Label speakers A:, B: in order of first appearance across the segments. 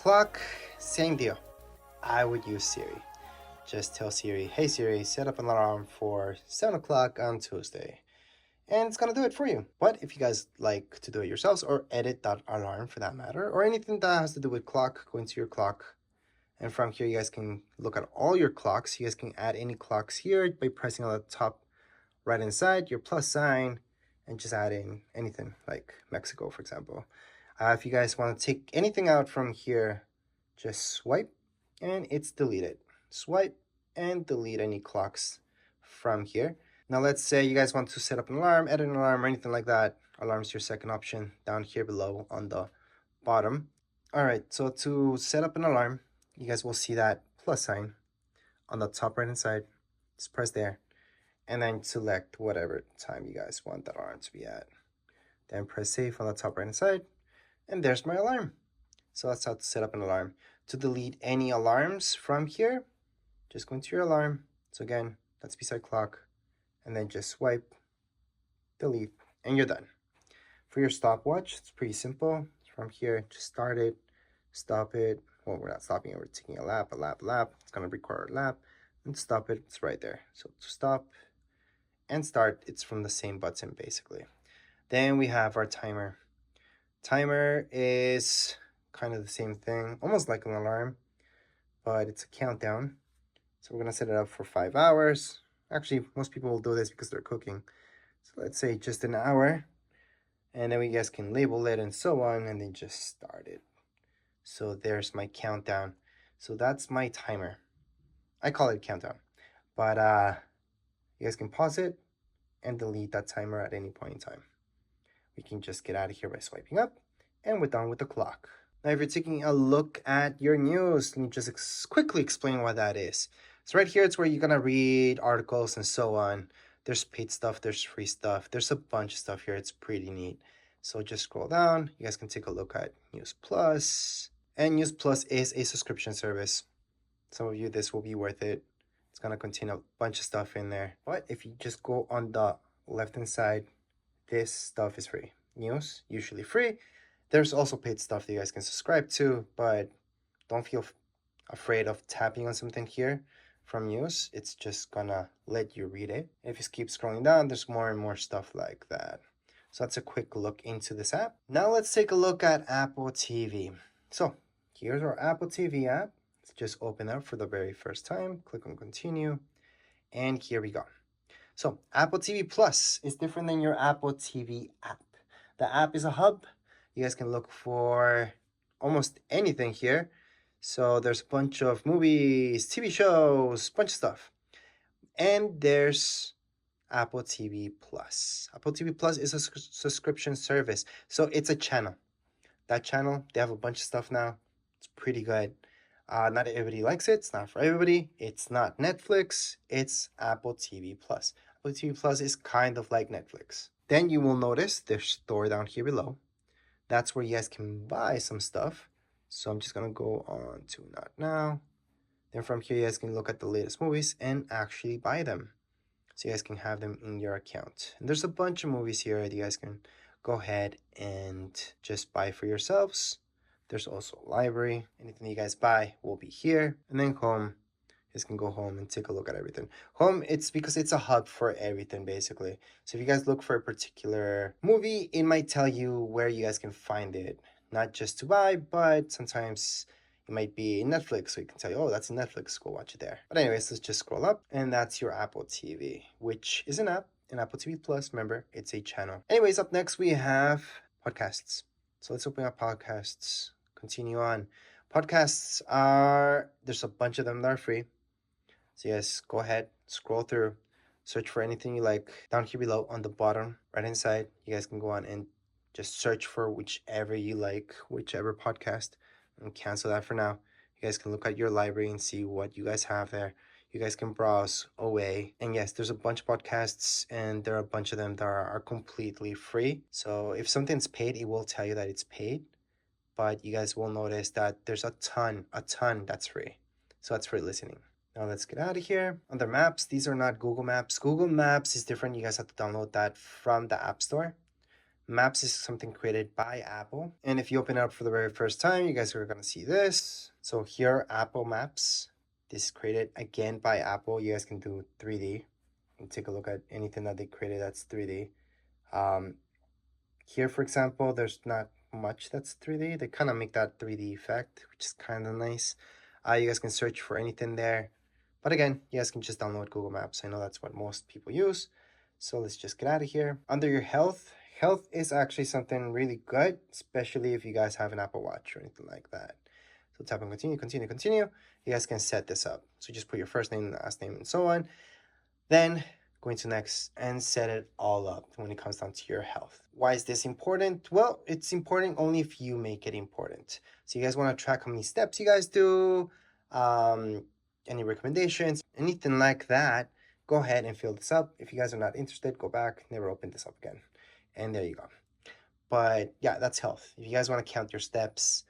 A: clock, same deal. I would use Siri. Just tell Siri, hey Siri, set up an alarm for 7 o'clock on Tuesday. And it's gonna do it for you. But if you guys like to do it yourselves or edit that alarm for that matter, or anything that has to do with clock, go into your clock. And from here, you guys can look at all your clocks. You guys can add any clocks here by pressing on the top right hand side, your plus sign, and just add in anything like Mexico, for example. If you guys want to take anything out from here, just swipe and it's deleted. Swipe and delete any clocks from here. Now let's say you guys want to set up an alarm, edit an alarm, or anything like that. Alarm's your second option down here below on the bottom. All right, so to set up an alarm, you guys will see that plus sign on the top right hand side. Just press there and then select whatever time you guys want that alarm to be at. Then press save on the top right hand side. And there's my alarm. So that's how to set up an alarm. To delete any alarms from here, just go into your alarm. So again, that's beside clock. And then just swipe, delete, and you're done. For your stopwatch, it's pretty simple. From here, just start it, stop it. Well, we're not stopping it, we're taking a lap. It's gonna require a lap. And stop it, it's right there. So to stop and start, it's from the same button basically. Then we have our timer. Timer is kind of the same thing, almost like an alarm, but it's a countdown. So we're gonna set it up for 5 hours. Actually, most people will do this because they're cooking. So let's say just an hour, and then we guys can label it and so on, and then just start it. So there's my countdown. So that's my timer. I call it countdown, but you guys can pause it and delete that timer at any point in time. We can just get out of here by swiping up, and we're done with the clock. Now, if you're taking a look at your news, let me just quickly explain what that is. So right here, it's where you're gonna read articles and so on. There's paid stuff, there's free stuff. There's a bunch of stuff here. It's pretty neat. So just scroll down. You guys can take a look at News Plus. And News Plus is a subscription service. Some of you, this will be worth it. It's gonna contain a bunch of stuff in there. But if you just go on the left-hand side, this stuff is free. News, usually free. There's also paid stuff that you guys can subscribe to, but don't feel afraid of tapping on something here from news. It's just gonna let you read it. If you keep scrolling down, there's more and more stuff like that. So that's a quick look into this app. Now let's take a look at Apple TV. So here's our Apple TV app. Let's just open up for the very first time. Click on continue. And here we go. So Apple TV Plus is different than your Apple TV app. The app is a hub. You guys can look for almost anything here. So there's a bunch of movies, TV shows, bunch of stuff. And there's Apple TV Plus. Apple TV Plus is a subscription service. So it's a channel. That channel, they have a bunch of stuff now. It's pretty good. Not everybody likes it. It's not for everybody. It's not Netflix. It's Apple TV Plus. Apple TV Plus is kind of like Netflix. Then you will notice there's store down here below. That's where you guys can buy some stuff. So I'm just gonna go on to not now. Then from here, you guys can look at the latest movies and actually buy them. So you guys can have them in your account. And there's a bunch of movies here that you guys can go ahead and just buy for yourselves. There's also a library. Anything you guys buy will be here. And then home. You guys can go home and take a look at everything. Home, it's because it's a hub for everything, basically. So if you guys look for a particular movie, it might tell you where you guys can find it. Not just to buy, but sometimes it might be in Netflix. So you can tell you, oh, that's in Netflix. Go watch it there. But anyways, let's just scroll up. And that's your Apple TV, which is an app. And Apple TV Plus, remember, it's a channel. Anyways, up next, we have podcasts. So let's open up podcasts. Continue on. Podcasts there's a bunch of them that are free. So yes, go ahead, scroll through, search for anything you like. Down here below on the bottom right hand side, you guys can go on and just search for whichever you like, whichever podcast, and cancel that for now. You guys can look at your library and see what you guys have there. You guys can browse away. And yes, there's a bunch of podcasts, and there are a bunch of them that are completely free. So if something's paid, it will tell you that it's paid. But you guys will notice that there's a ton that's free. So that's free listening. Now let's get out of here. Under maps, these are not Google Maps. Google Maps is different. You guys have to download that from the App Store. Maps is something created by Apple. And if you open it up for the very first time, you guys are going to see this. So here, Apple Maps. This is created again by Apple. You guys can do 3D and take a look at anything that they created that's 3D. Here, for example, there's not much that's 3D. They kind of make that 3D effect, which is kind of nice. You guys can search for anything there. But again, you guys can just download Google Maps. I know that's what most people use. So let's just get out of here. Under your health, health is actually something really good, especially if you guys have an Apple Watch or anything like that. So tap on continue, continue, continue. You guys can set this up. So just put your first name, last name, and so on. Then going to next and set it all up when it comes down to your health. Why is this important? Well, it's important only if you make it important. So you guys want to track how many steps you guys do, any recommendations, anything like that, go ahead and fill this up. If you guys are not interested, go back, never open this up again. And there you go. But yeah, that's health. If you guys want to count your steps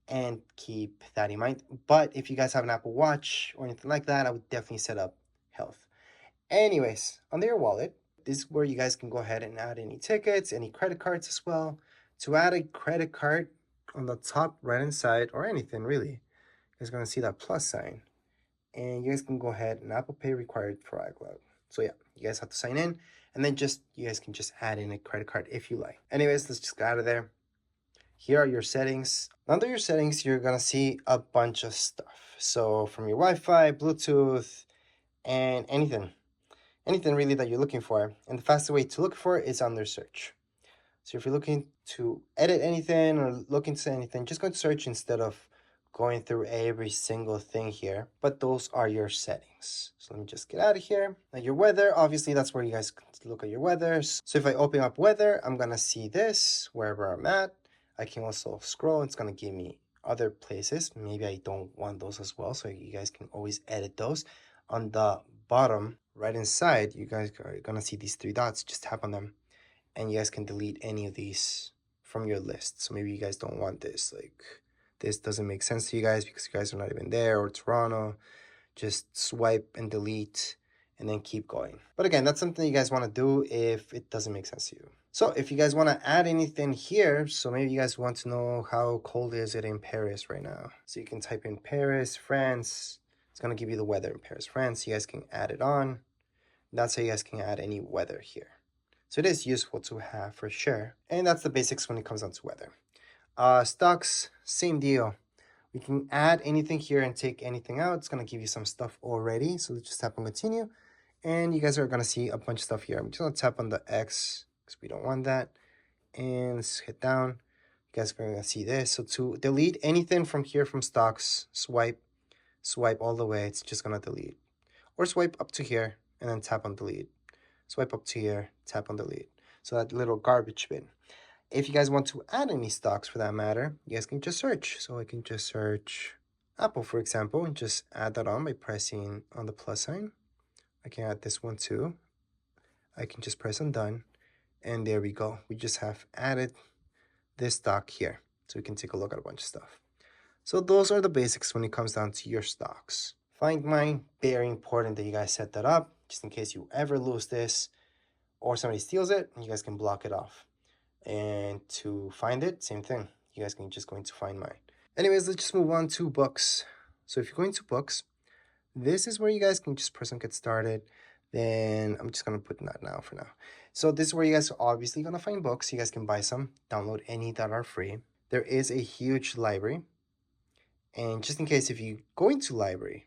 A: and keep that in mind. But if you guys have an Apple Watch or anything like that, I would definitely set up health. Anyways, under your wallet, this is where you guys can go ahead and add any tickets, any credit cards as well. To add a credit card on the top right hand side, or anything really, you guys are going to see that plus sign. And you guys can go ahead and Apple Pay required for iCloud. So yeah, you guys have to sign in, and then you guys can just add in a credit card if you like. Anyways, let's just get out of there. Here are your settings. Under your settings, you're going to see a bunch of stuff. So from your Wi-Fi, Bluetooth, and anything really that you're looking for. And the fastest way to look for it is under search. So if you're looking to edit anything or look into anything, just go to search instead of going through every single thing here. But those are your settings. So let me just get out of here. Now your weather, obviously that's where you guys can look at your weather. So if I open up weather, I'm gonna see this wherever I'm at. I can also scroll, it's gonna give me other places. Maybe I don't want those as well, so you guys can always edit those. On the bottom right inside, you guys are gonna see these three dots. Just tap on them and you guys can delete any of these from your list. So maybe you guys don't want this, like this doesn't make sense to you guys because you guys are not even there, or Toronto. Just swipe and delete and then keep going. But again, that's something you guys want to do if it doesn't make sense to you. So if you guys want to add anything here, so maybe you guys want to know how cold is it in Paris right now. So you can type in Paris, France. It's going to give you the weather in Paris, France. You guys can add it on. That's how you guys can add any weather here. So it is useful to have for sure. And that's the basics when it comes down to weather. Stocks, same deal. We can add anything here and take anything out. It's going to give you some stuff already. So let's just tap on continue. And you guys are going to see a bunch of stuff here. I'm just going to tap on the X because we don't want that. And let's hit down. You guys are going to see this. So to delete anything from here from stocks, swipe all the way. It's just going to delete. Or swipe up to here and then tap on delete. Swipe up to here, tap on delete. So that little garbage bin. If you guys want to add any stocks for that matter, you guys can just search. So I can just search Apple, for example, and just add that on by pressing on the plus sign. I can add this one too. I can just press on done. And there we go. We just have added this stock here. So we can take a look at a bunch of stuff. So those are the basics when it comes down to your stocks. Find mine, very important that you guys set that up, just in case you ever lose this or somebody steals it, you guys can block it off. And to find it, same thing. You guys can just go into find mine. Anyways, let's just move on to books. So if you go into books, this is where you guys can just press on get started. Then I'm just going to put that now for now. So this is where you guys are obviously going to find books. You guys can buy some, download any that are free. There is a huge library. And just in case if you go into library,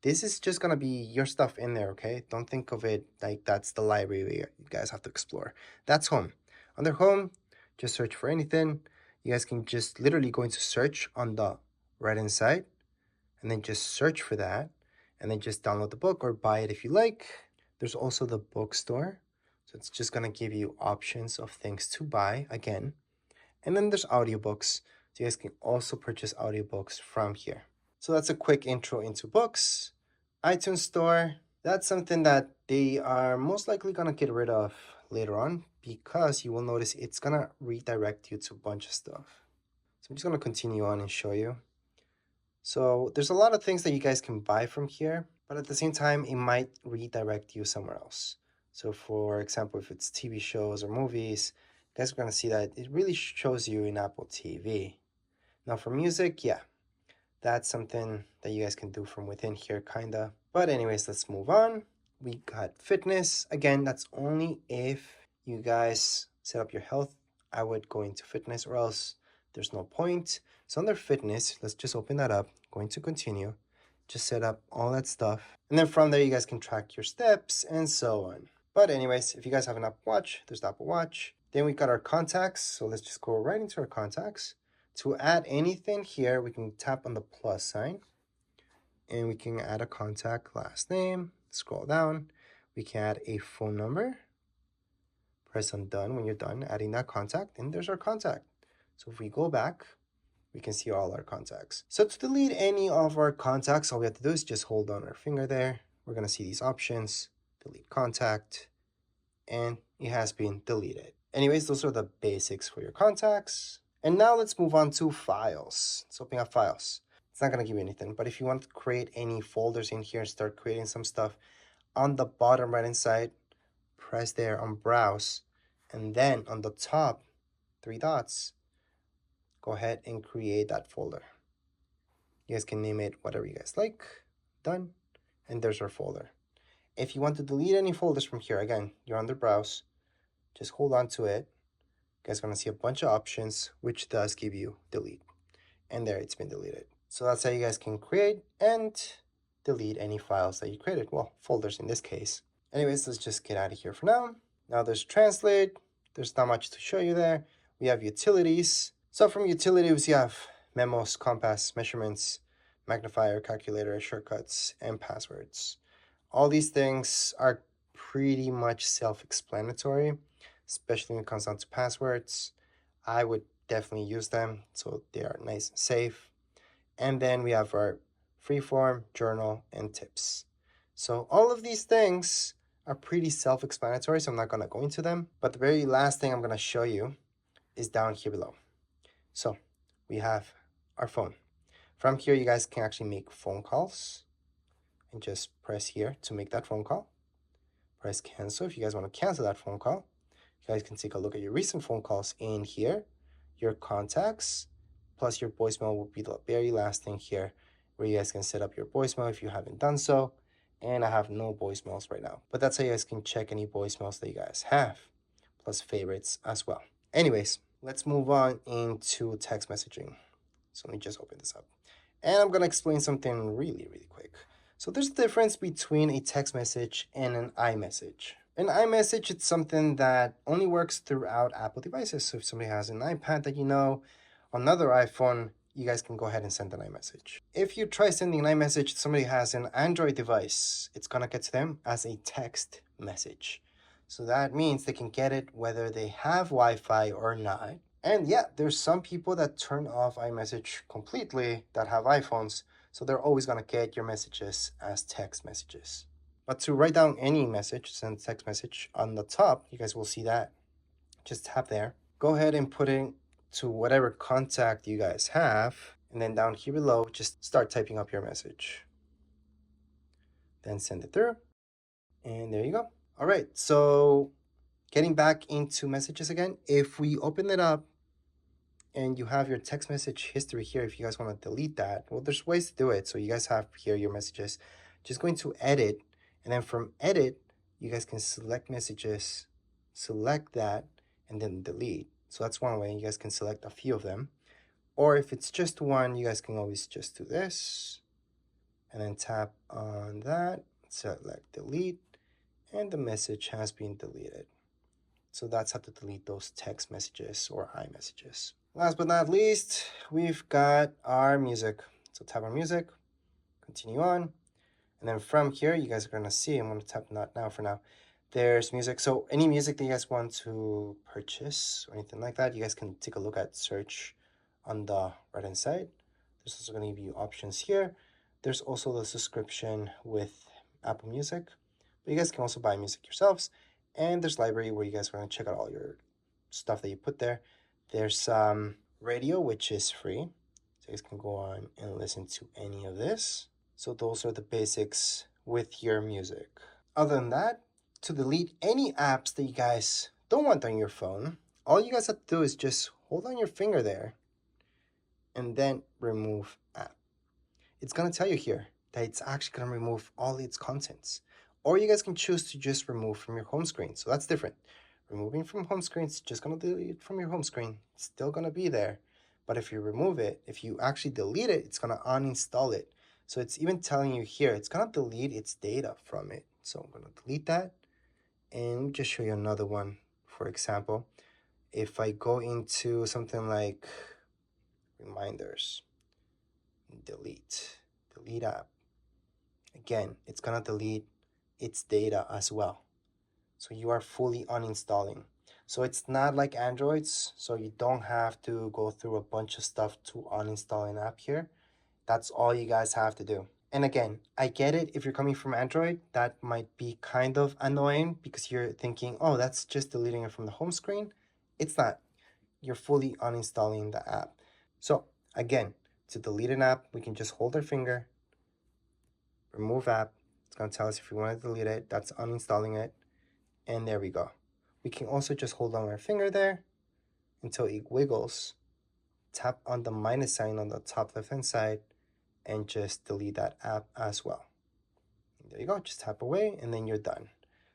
A: this is just going to be your stuff in there, okay? Don't think of it like that's the library you guys have to explore. That's home. Under home, just search for anything. You guys can just literally go into search on the right hand side and then just search for that and then just download the book or buy it if you like. There's also the bookstore. So it's just going to give you options of things to buy again. And then there's audiobooks. So you guys can also purchase audiobooks from here. So that's a quick intro into books. iTunes Store, that's something that they are most likely going to get rid of later on because you will notice it's going to redirect you to a bunch of stuff. So I'm just going to continue on and show you. So there's a lot of things that you guys can buy from here, but at the same time, it might redirect you somewhere else. So for example, if it's TV shows or movies, guys are going to see that it really shows you in Apple TV. Now for music, yeah, that's something that you guys can do from within here, kinda. But anyways, let's move on. We got fitness. Again, that's only if you guys set up your health. I would go into fitness or else there's no point. So under fitness, let's just open that up. Going to continue. Just set up all that stuff. And then from there, you guys can track your steps and so on. But anyways, if you guys have an Apple Watch, there's the Apple Watch. Then we got our contacts. So let's just go right into our contacts. To add anything here, we can tap on the plus sign. And we can add a contact last name. Scroll down. We can add a phone number. Press on done when you're done adding that contact. And there's our contact. So if we go back, we can see all our contacts. So to delete any of our contacts, all we have to do is just hold on our finger there. We're going to see these options. Delete contact. And it has been deleted. Anyways, those are the basics for your contacts. And now let's move on to files. Let's open up files. It's not going to give you anything, but if you want to create any folders in here and start creating some stuff, on the bottom right hand side, press there on browse, and then on the top, 3 dots, go ahead and create that folder. You guys can name it whatever you guys like. Done. And there's our folder. If you want to delete any folders from here, again, you're under browse, just hold on to it. You guys are going to see a bunch of options, which does give you delete. And there, it's been deleted. So that's how you guys can create and delete any files that you created. Well, folders in this case. Anyways, let's just get out of here for now. Now there's translate. There's not much to show you there. We have utilities. So from utilities, you have memos, compass, measurements, magnifier, calculator, shortcuts, and passwords. All these things are pretty much self-explanatory, especially when it comes down to passwords. I would definitely use them, so they are nice and safe. And then we have our freeform, journal, and tips. So all of these things are pretty self-explanatory, so I'm not going to go into them. But the very last thing I'm going to show you is down here below. So we have our phone. From here, you guys can actually make phone calls. And just press here to make that phone call. Press cancel if you guys want to cancel that phone call. You guys can take a look at your recent phone calls in here. Your contacts, plus your voicemail will be the very last thing here, where you guys can set up your voicemail if you haven't done so. And I have no voicemails right now, but that's how you guys can check any voicemails that you guys have, plus favorites as well. Anyways, let's move on into text messaging. So let me just open this up. And I'm going to explain something really quick. So there's a difference between a text message and an iMessage. An iMessage, it's something that only works throughout Apple devices. So if somebody has an iPad that you know, another iPhone, you guys can go ahead and send an iMessage. If you try sending an iMessage to somebody who has an Android device, it's going to get to them as a text message. So that means they can get it whether they have Wi-Fi or not. And yeah, there's some people that turn off iMessage completely that have iPhones. So they're always going to get your messages as text messages. But to write down any message, send text message, on the top, you guys will see that. Just tap there. Go ahead and put it to whatever contact you guys have. And then down here below, just start typing up your message. Then send it through. And there you go. All right, so getting back into messages again, if we open it up, and you have your text message history here, if you guys want to delete that, well, there's ways to do it. So you guys have here your messages. Just going to edit, and then from edit, you guys can select messages, select that, and then delete. So that's one way. You guys can select a few of them. Or if it's just one, you guys can always just do this, and then tap on that, select delete, and the message has been deleted. So that's how to delete those text messages or iMessages. Last but not least, we've got our music. So tap on music, continue on. And then from here, you guys are going to see, I'm going to tap not now for now. There's music. So any music that you guys want to purchase or anything like that, you guys can take a look at search on the right hand side. There's also going to give you options here. There's also the subscription with Apple Music. But you guys can also buy music yourselves. And there's library where you guys are going to check out all your stuff that you put there. There's radio, which is free. So you guys can go on and listen to any of this. So those are the basics with your music. Other than that, to delete any apps that you guys don't want on your phone, all you guys have to do is just hold on your finger there and then remove app. It's gonna tell you here that it's actually gonna remove all its contents. Or you guys can choose to just remove from your home screen. So that's different. Removing from home screen, it's just gonna delete it from your home screen. It's still gonna be there. But if you remove it, if you actually delete it, it's gonna uninstall it. So it's even telling you here, it's gonna delete its data from it. So I'm gonna delete that and just show you another one. For example, if I go into something like reminders, delete app, again, it's gonna delete its data as well. So you are fully uninstalling. So it's not like Androids, so you don't have to go through a bunch of stuff to uninstall an app here. That's all you guys have to do. And again, I get it, if you're coming from Android, that might be kind of annoying because you're thinking, oh, that's just deleting it from the home screen. It's not. You're fully uninstalling the app. So again, to delete an app, we can just hold our finger, remove app. It's gonna tell us if we want to delete it. That's uninstalling it. And there we go. We can also just hold on our finger there until it wiggles. Tap on the minus sign on the top left hand side and just delete that app as well. And there you go, just tap away and then you're done.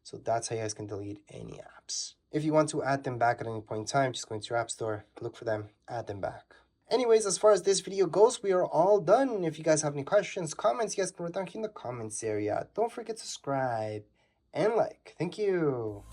A: So that's how you guys can delete any apps. If you want to add them back at any point in time, just go into your app store, look for them, add them back. Anyways, as far as this video goes, we are all done. If you guys have any questions, comments, you guys can write down here in the comments area. Don't forget to subscribe and like. Thank you.